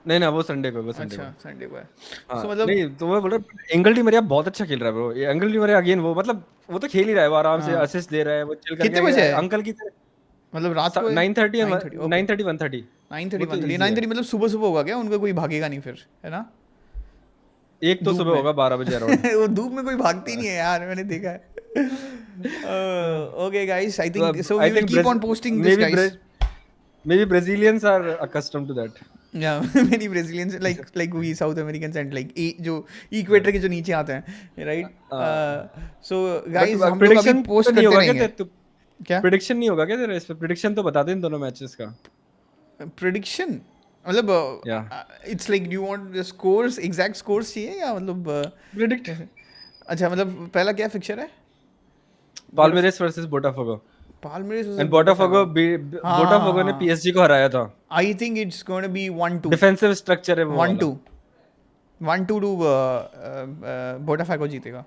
नहीं ना, वो संडे को, वो संडे अच्छा को। संडे को है। हाँ, So, मतलब नहीं तो मैं बोल रहा एंगल डी मरिया बहुत अच्छा खेल रहा है ब्रो। ये एंगल डी मरिया अगेन वो मतलब वो तो खेल ही रहा है, वो आराम से असिस्ट दे रहा है, वो चिल करके। कितने बजे है? अंकल की तरह मतलब रात को 9:30 9:30 9:30 1:30 9:30 मतलब सुबह होगा क्या? उनका कोई भागेगा नहीं फिर, है ना? एक तो सुबह होगा 12 बजे अराउंड। वो धूप में कोई भागती नहीं है यार, मैंने देखा है। Okay guys, I think so we will keep on posting this guys. Maybe Brazilians are accustomed to that. Yeah, many Brazilians like we South Americans and like जो इक्वेटर के जो नीचे आते हैं, right? So guys, हम लोग अभी post करते रहेंगे। क्या प्रेडिक्शन नहीं होगा क्या तेरा इस पे? प्रेडिक्शन तो बता दे इन दोनों मैचेस का। प्रेडिक्शन मतलब it's like do you want the scores, exact scores चाहिए या मतलब प्रेडिक्ट? अच्छा मतलब पहला क्या फिक्चर है? Palmeiras versus Botafogo. Palmeiras and Botafogo ने पीएसजी को हराया था। I think it's going to be 1-2। Defensive structure है वो 1-2 टू बोटाफोगो जीतेगा।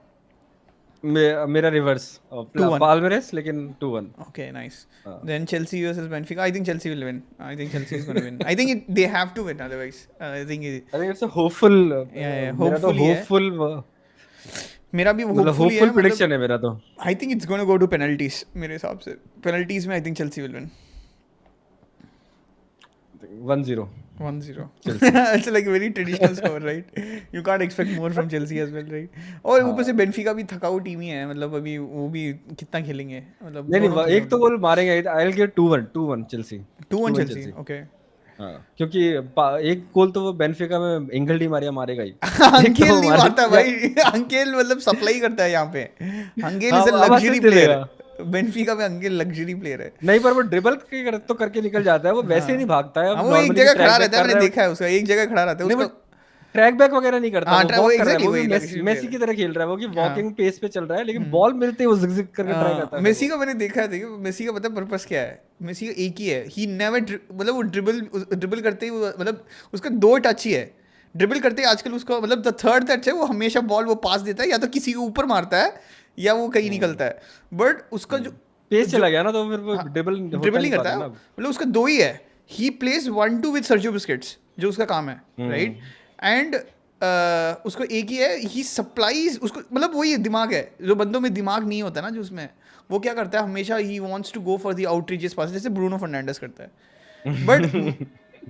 मेरा रिवर्स, पाल्मेरास लेकिन 2-1। Okay, nice. Then Chelsea versus Benfica. I think Chelsea will win. I think Chelsea is going to win. I think they have to win otherwise. I think it's a hopeful. hopeful. मेरा भी hopeful prediction है मेरा तो। I think it's going to go to penalties मेरे हिसाब से। Penalties में I think Chelsea will win. 1-0. 1-0. It's like a very traditional score, right? You can't expect more from Chelsea as well, right? और ऊपर से बेनफिका भी थकाऊ team ही है, मतलब अभी वो भी कितना खेलेंगे, मतलब नहीं एक तो गोल मारेंगे। I'll give 2-1 Chelsea. 2-1 Chelsea. Okay. हाँ, क्योंकि एक गोल तो वो बेनफिका में एंगल डी मारिया मारेगा ही। अंकेल नहीं मारता भाई, अंकेल मतलब सप्लाई करता है यहाँ पे। Angel is a luxury player, Benfica में अंकेल लग्जरी प्लेयर है। नहीं पर वो ड्रिबल तो करके निकल जाता है, वो वैसे ही नहीं भागता है। वो एक जगह खड़ा रहता है, मैंने देखा है उसका, एक जगह खड़ा रहता है, उसका ट्रैक बैक वगैरह नहीं करता। वो मेसी की तरह खेल रहा है, वो कि वॉकिंग पेस पे चल रहा है, लेकिन बॉल मिलते ही वो जिग करके ट्राई करता है। मेसी का मैंने देखा है, देखिए मेसी का पता है पर्पस क्या है? मेसी का एक ही है, ही नेवर मतलब वो ड्रिबल करते ही मतलब उसका 2 टच ही है। ड्रिबल करते ही आजकल उसका मतलब द थर्ड टच है, वो हमेशा बॉल वो पास देता है, या तो किसी के ऊपर मारता है या वो कहीं निकलता है। बट उसका जो पेस चला गया ना तो फिर वो ड्रिबल नहीं करता है, मतलब उसका 2 ही है। ही प्लेस 1-2 विद सर्जियो बुस्केट्स, जो उसका काम है, राइट? एंड उसको एक ही है, ही सप्लाईज उसको, मतलब वही दिमाग है, जो बंदों में दिमाग नहीं होता ना, जो उसमें वो क्या करता है हमेशा, he wants to go for the outreaches pass, जैसे ब्रूनो फर्नांडिस करता है। बट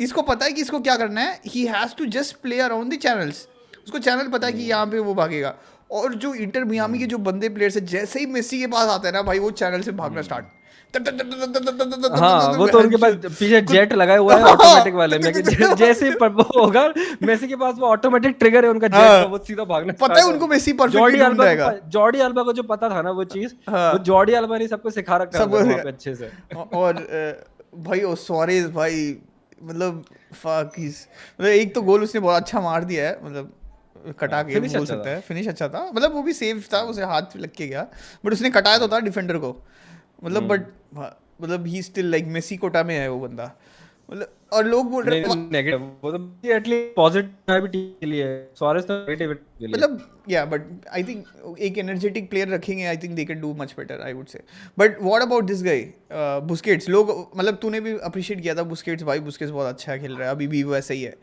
इसको पता है कि इसको क्या करना है, he has to just play around the channels. उसको चैनल पता है कि यहाँ पे वो भागेगा। और जो इंटर मियामी के जो बंदे प्लेयर्स है, जैसे ही मेसी के पास आता है ना भाई, वो चैनल से भागना स्टार्ट। हाँ, वो तो उनके पास पीछे जेट लगाया हुआ है ऑटोमेटिक वाले में, जैसे ही होगा मेसी के पास वो ऑटोमेटिक ट्रिगर है उनका जेट का, वो सीधा भागना। पता है उनको मेसी परफेक्टली ढूंढ जाएगा। जॉर्डी अल्बा को जो पता था ना वो चीज, वो जॉर्डी अल्बा ने सबको सिखा रखा है अच्छे से। और भाई ओ सुआरेज भाई मतलब fuck he's मतलब एक तो गोल उसने बहुत अच्छा मार दिया है, मतलब कटा के फिनिश बोल अच्छा सकता था। है, फिनिश अच्छा था, मतलब वो भी सेफ था, उसे हाथ लग के गया, बट उसने कटाया तो था डिफेंडर को, मतलब बट मतलब he still like Messi quota में है वो बंदा, मतलब और लोग बोल नहीं रहे नेगेटिव, वो तो एटलीस्ट पॉजिटिव है भी टीम के लिए, सुआरेस तो नेगेटिव के लिए। मतलब या बट आई थिंक एक एनर्जेटिक प्लेयर रखेंगे, आई think they can do much better I would से। But what about this guy Busquets, लोग मतलब तूने भी अप्रिशिएट किया था बुस्केट्स, भाई बुस्केट्स बहुत अच्छा खेल रहा है, अभी भी वैसा ही है,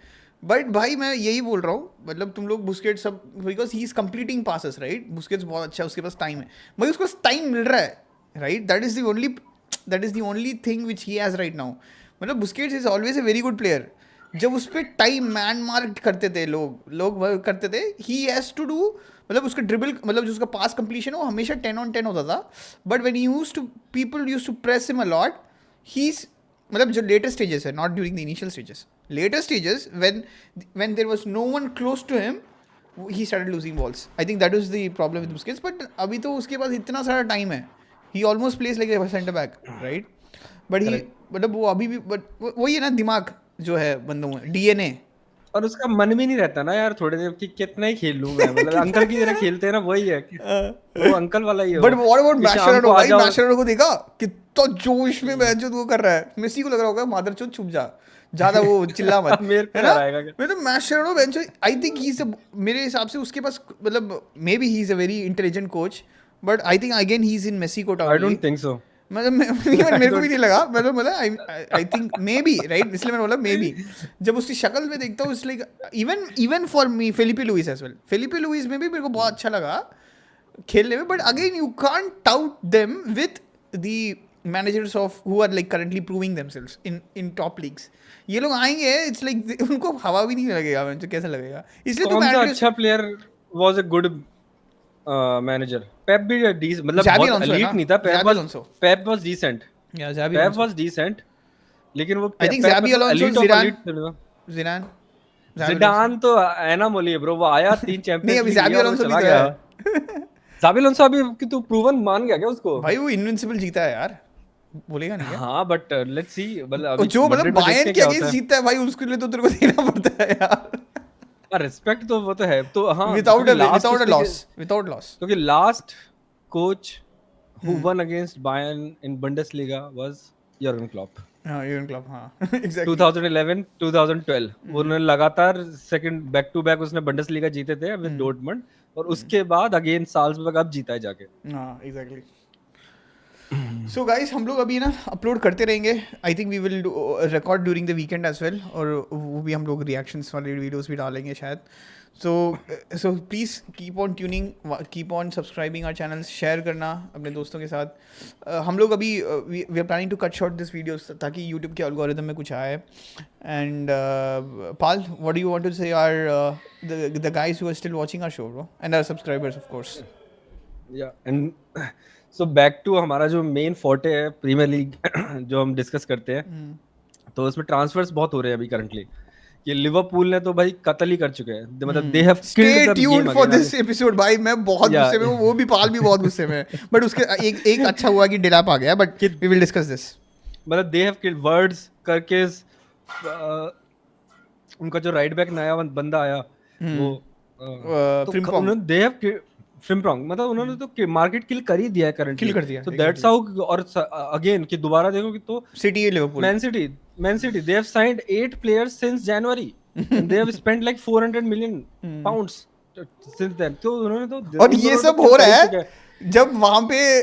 बट भाई मैं यही बोल रहा हूँ, मतलब तुम लोग बुस्केट्स सब because he is completing passes right, Busquets बहुत अच्छा है, उसके पास टाइम है, भाई उसको टाइम मिल रहा है right, that is the only thing which he has right now, मतलब Busquets is always a very good player, जब उस पर टाइम मैन मार्क करते थे लोग वो करते थे, ही हैज़ टू डू, मतलब उसका ड्रिबल मतलब जो उसका पास कंप्लीशन है वो हमेशा 10 on 10 होता था, but when use to people use to press him a lot, he मतलब जो लेटर स्टेजेस है, not during the initial stages, later stages when there was no one close to him, he started losing balls, I think that is the problem with Busquets, but अभी तो उसके पास इतना सारा time है, he almost place like a centre back right, but he correct. मतलब वो अभी भी बट वही है ना, दिमाग जो है बंदों में, डीएनए और उसका मन भी नहीं रहता ना यार थोड़े देर कि कितना ही खेल लूं मैं, मतलब अंकल की तरह खेलते हैं ना, वही है कि वो अंकल वाला ही है बट वो, व्हाट अबाउट कि शाम को मैशराडो, आ भाई जाओ। मैशराडो को देखा कितना जोश में मैच वो कर रहा है, मेसी को लग रहा होगा मादरचोद छुप जा, ज्यादा वो चिल्ला मत, मेरे पे है आ ना, रहा है क्या? मैं तो मैशराडो बेंचो, आई थिंक ही इज मेरे हिसाब से उसके पास मतलब maybe he is a very intelligent coach, but I think again he is in Messi quota I only, don't think so. मतलब आई मेरे को भी डोंट। नहीं लगा, मतलब I think maybe right, इसलिए मैंने बोला मे बी, जब उसकी शक्ल में देखता हूँ like even even for me Filipe Luis as well, Filipe Luis में भी मेरे को बहुत अच्छा लगा खेलने में, but again you can't tout them with the managers of who are like currently proving themselves in top leagues, ये लोग आएंगे इट्स लाइक उनको हवा भी नहीं लगेगा, मुझे कैसा लगेगा, इसलिए तो कौन मैं सा एटलीस्ट अच्छा player was a good manager? Pep भी मतलब ज़ाबी बहुत अलोंसो है ना, एलीट नहीं था, ज़ाबी अलोंसो पेप वाज डिसेंट, या ज़ाबी पेप अलोंसो, वाज डिसेंट, लेकिन वो आई थिंक पेप ज़ाबी मतलब Alonso, elite of Zidane, elite था। जिडान, ज़ाबी अलोंसो जिडान तो एनामोली है ब्रो, वो आया 3 नहीं, चैंपियंस अभी लीग ज़ाबी लिया और वो अलोंसो भी चला तो गया। है जाबी अलोंसो अभी कि तू प्रूवन मान गया क्या उसको? भाई वो इनविंसिबल जीता है यार, बोलेगा नहीं क्या, हाँ बट लेट्स सी, मतलब और अभी जो मतलब मैड्रिड में देखते बायर्न हैं के क्या होता अगेंस्ट है। जीतता है भाई, उसके लिए तो तेरे को देना पड़ता है यार, रिस्पेक्ट तो वो तो है तो, हाँ विदाउट क्योंकि लास्ट विदाउट अ उसके, लॉस, विदाउट लॉस, क्योंकि last coach who won against Bayern in Bundesliga was Jurgen Klopp। हाँ यूरोन क्लब, हाँ एग्जैक्टली 2011 2012 वो उन्होंने लगातार सेकंड बैक टू बैक उसने बंडसलीगा जीते थे विद डोर्टमंड, और उसके बाद अगेन साल्जबर्ग अब जीता है जाके। हाँ एग्जैक्टली। सो गाइस हम लोग अभी ना अपलोड करते रहेंगे, I think we will record during the weekend as well, और वो भी हम लोग रिएक्शंस वाले वीडियोस भी डालेंगे शायद, so please keep on tuning, keep on subscribing our channels, share करना अपने दोस्तों के साथ, हम लोग अभी we are planning to cut short this videos ताकि यूट्यूब के एल्गोरिदम में कुछ आए, and Pal what do you want to say our the guys who are still watching our show bro and our subscribers of course. Yeah and so back to हमारा जो main forte है premiere league जो हम discuss करते हैं, तो उसमें transverse बहुत हो रहे हैं अभी करंटली, कि लिवरपूल ने तो भाई कत्ल ही कर चुके हैं, मतलब they have killed stay the tuned game for again. This episode भाई, मैं बहुत या गुस्से में हूँ, वो भी पाल भी बहुत गुस्से में है, बट उसके एक अच्छा हुआ कि डिलाप आ गया, बट कि वी विल डिस्कस दिस। मतलब दे हैव किल्ड वर्ड्स करके उनका जो राइट बैक नया बंदा आया वो तो फ्रिम्पोंग उन्होंने दे हैव फ्रिम्पोंग, मतलब उन्होंने तो मार्केट किल कर ही दिया है किल करंटली। कर दिया सो दैट्स एग्जैक्टली, हाउ, और अगेन कि दोबारा देखो कि तो city Liverpool, man city man city they have signed 8 players since January and they have spent like 400 million pounds since then, तो उन्होंने तो और उन ये दोनों ने तो सब किल हो कर ही रहा चुका है जब वहां पे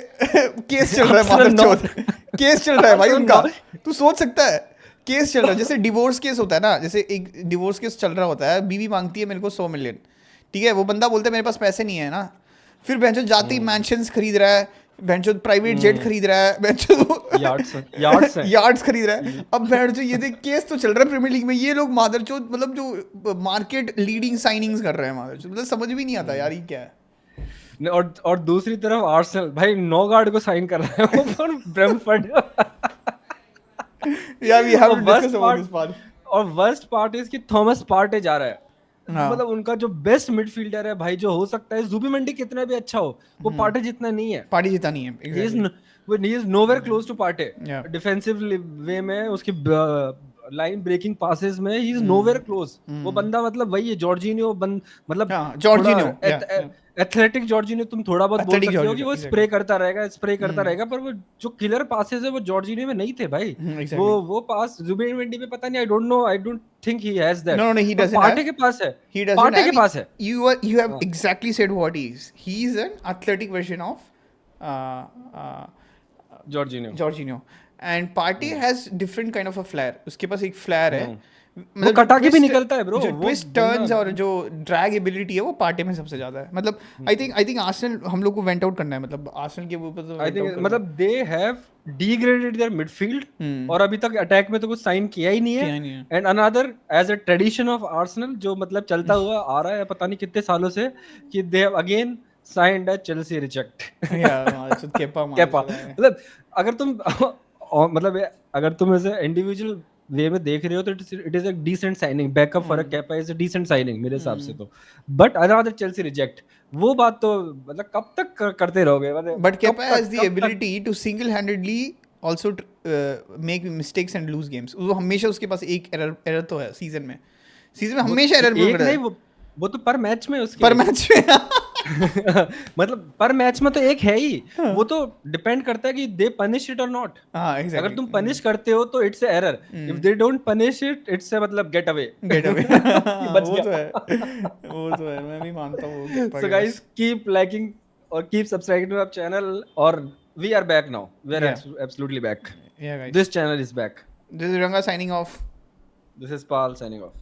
केस चल रहा है, आर्सेनल मादरचोद नॉट केस चल रहा है भाई आर्सेनल उनका, नॉट तू सोच सकता है, केस चल रहा है, जैसे डिवोर्स केस होता है ना, जैसे एक डिवोर्स केस चल रहा होता है, बीवी मांगती है मेरे को 100 मिलियन, ठीक है, वो बंदा बोलता है मेरे पास पैसे नहीं है ना, फिर बेंचो जाते ही मैंशंस खरीद रहा है, बेंचो प्राइवेट जेट खरीद रहा है, बेंचो यार्ड्स यार्ड्स हैं। यार्ड्स खरीद रहा है, अब बेंचो ये देख केस तो चल रहा है प्रीमियर लीग में, ये लोग मादरचोद मतलब जो मार्केट लीडिंग साइनिंग्स कर रहे हैं मादरचोद, मतलब समझ भी नहीं आता यार ये क्या है और दूसरी तरफ आर्सेनल भाई नोगार्ड को साइन कर रहा है वो पर ब्रेंटफोर्ड। यार वी हैव और to worst discuss about part this part. और वर्स्ट पार्ट इज कि थॉमस पार्टे जा रहा है, हाँ मतलब उनका जो बेस्ट मिडफील्डर है भाई, जो हो सकता है जुबिमेंडी कितना भी अच्छा हो, वो पार्टे जितना नहीं है। पार्टी जिता नहीं है he is exactly, he is nowhere close to Partey या डिफेंसिव वे में, उसकी लाइन ब्रेकिंग पासेस में ही इज नोवेयर क्लोज। वो बंदा मतलब वही है जॉर्जिनियो मतलब हाँ, जॉर्जिनियो, एथलेटिक जॉर्जिनियो तुम थोड़ा बहुत बोल एथलेटिक सकते हो कि जॉर्जिनियो, वो स्प्रे करता रहेगा पर वो जो किलर पासेस है वो जॉर्जिनियो में नहीं थे भाई। exactly. वो पास जुबेर मेंडी पे पता नहीं, I don't think he has that. No, he पर doesn't पार्टे have. के पास है, He doesn't पार्टे के have. पास है। You have हाँ, exactly said what he is. He is an athletic version of uh, uh, Jorginho. Jorginho. And Partey has different kind of a flair. उसके पास एक flare है, वो मतलब कटा के भी निकलता है ब्रो, जो वो ट्विस्ट बंदा। टर्न्स और जो ड्रैग एबिलिटी है वो पार्टे में सबसे ज्यादा है। मतलब आई थिंक आर्सेनल हम लोग को वेंट आउट करना है, मतलब आर्सेनल के ऊपर तो आई वेंट थिंक आउट मतलब they have degraded their midfield hmm और अभी तक अटैक में तो कुछ साइन किया ही नहीं है। किया नहीं है। And another as a tradition of Arsenal जो मतलब चलता हुआ आ रहा है पता नहीं कितने सालों से कि they have again signed a Chelsea reject. या केपा कैपा मार्शल है। मतलब अगर तुम मतलब अगर तुम ऐसे इंडिविजुअल वे में देख रहे हो तो it is a decent signing, backup for a Kepa is a decent signing मेरे हिसाब से तो। बट अनदर चेल्सी रिजेक्ट, वो बात तो मतलब कब तक करते रहोगे, मतलब But कब Kepa has तक the कब तक। ability to single-handedly also make mistakes and lose games. वो हमेशा उसके पास एक एरर तो है सीजन में वो हमेशा एरर पकड़ एक रहा नहीं, है वो तो पर मैच में उसके पर मैच में। मतलब पर मैच में तो एक है ही। वो तो डिपेंड करता है कि दे पनिश इट और नॉट। हाँ अगर तुम एग्जैक्टली। पनिश करते हो तो it's error, if they don't punish it it's मतलब गेट अवे गेट अवे। बच वो तो है, गया। वो तो है, मैं भी मानता हूँ केपा So के guys, pass. keep liking or keep subscribing to our channel, or we are back now, we are Yeah, absolutely back, yeah guys. this channel is back। This is Ranga signing off. This is Paul signing off।